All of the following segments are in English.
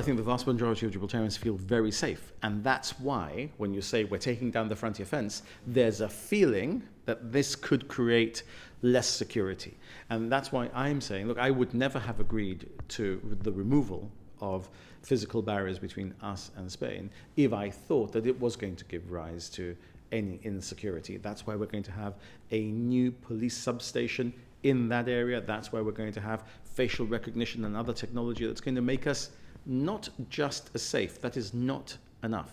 I think the vast majority of Gibraltarians feel very safe. And that's why, when you say we're taking down the frontier fence, there's a feeling that this could create less security. And that's why I'm saying, look, I would never have agreed to the removal of physical barriers between us and Spain if I thought that it was going to give rise to any insecurity. That's why we're going to have a new police substation in that area. That's why we're going to have facial recognition and other technology that's going to make us not just as safe, that is not enough,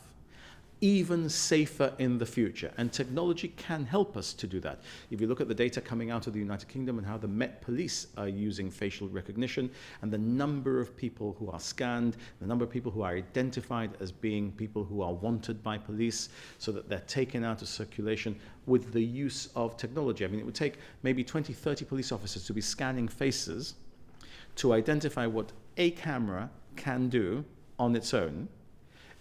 even safer in the future. And technology can help us to do that. If you look at the data coming out of the United Kingdom and how the Met Police are using facial recognition and the number of people who are scanned, the number of people who are identified as being people who are wanted by police so that they're taken out of circulation with the use of technology. I mean, it would take maybe 20, 30 police officers to be scanning faces to identify what a camera can do on its own,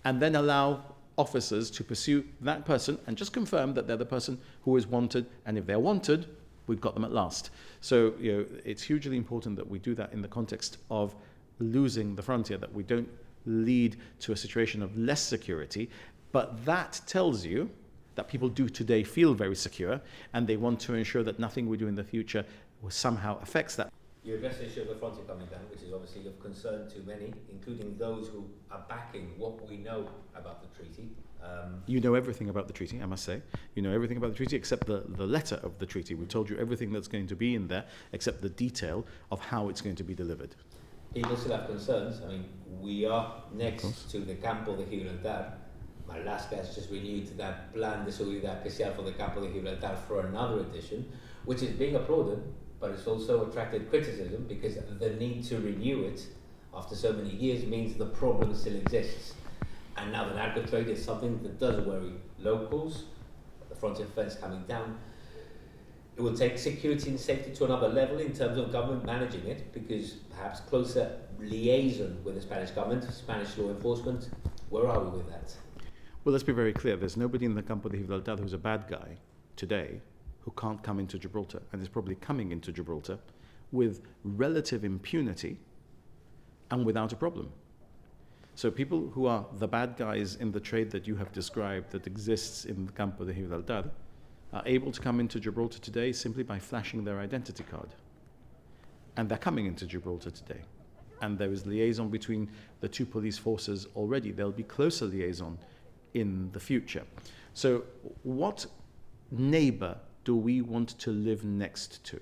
and then allow officers to pursue that person and just confirm that they're the person who is wanted, and if they're wanted, we've got them at last. So, it's hugely important that we do that in the context of losing the frontier, that we don't lead to a situation of less security, but that tells you that people do today feel very secure, and they want to ensure that nothing we do in the future somehow affects that. You address the issue of the frontier coming down, which is obviously of concern to many, including those who are backing what we know about the treaty. You know everything about the treaty, I must say. You know everything about the treaty except the letter of the treaty. We've told you everything that's going to be in there except the detail of how it's going to be delivered. People still have concerns. I mean, we are next to the Campo de Gibraltar. Alaska has just renewed that Plan de Seguridad Especial for the Campo de Gibraltar for another edition, which is being applauded, but it's also attracted criticism because the need to renew it after so many years means the problem still exists. And now the narco trade is something that does worry locals, the frontier fence coming down. It will take security and safety to another level in terms of government managing it, because perhaps closer liaison with the Spanish government, Spanish law enforcement. Where are we with that? Well, let's be very clear. There's nobody in the Campo de Gibraltar who's a bad guy today who can't come into Gibraltar, and is probably coming into Gibraltar with relative impunity and without a problem. So people who are the bad guys in the trade that you have described that exists in the Campo de Gibraltar are able to come into Gibraltar today simply by flashing their identity card. And they're coming into Gibraltar today. And there is liaison between the two police forces already. There'll be closer liaison in the future. So what neighbor do we want to live next to?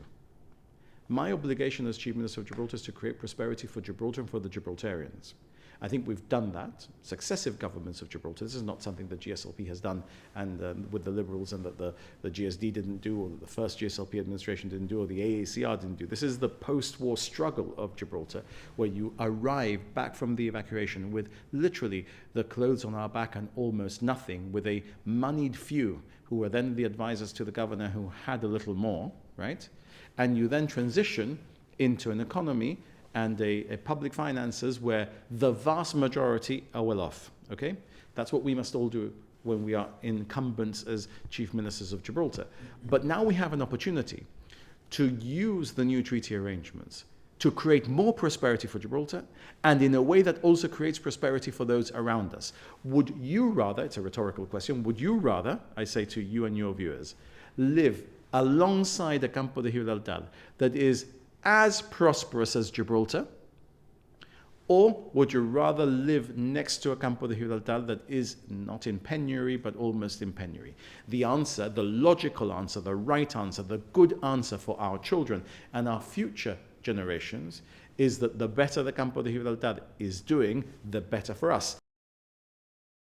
My obligation as Chief Minister of Gibraltar is to create prosperity for Gibraltar and for the Gibraltarians. I think we've done that. Successive governments of Gibraltar, this is not something that GSLP has done and with the Liberals, and that the GSD didn't do, or that the first GSLP administration didn't do, or the AACR didn't do. This is the post-war struggle of Gibraltar, where you arrive back from the evacuation with literally the clothes on our back and almost nothing, with a moneyed few who were then the advisors to the governor who had a little more, right? And you then transition into an economy and a public finances where the vast majority are well off, okay? That's what we must all do when we are incumbents as Chief Ministers of Gibraltar. But now we have an opportunity to use the new treaty arrangements to create more prosperity for Gibraltar, and in a way that also creates prosperity for those around us. Would you rather, it's a rhetorical question, would you rather, I say to you and your viewers, live alongside a Campo de Gibraltar that is as prosperous as Gibraltar, or would you rather live next to a Campo de Gibraltar that is not in penury, but almost in penury? The answer, the logical answer, the right answer, the good answer for our children and our future generations is that the better the Campo de Gibraltar is doing, the better for us.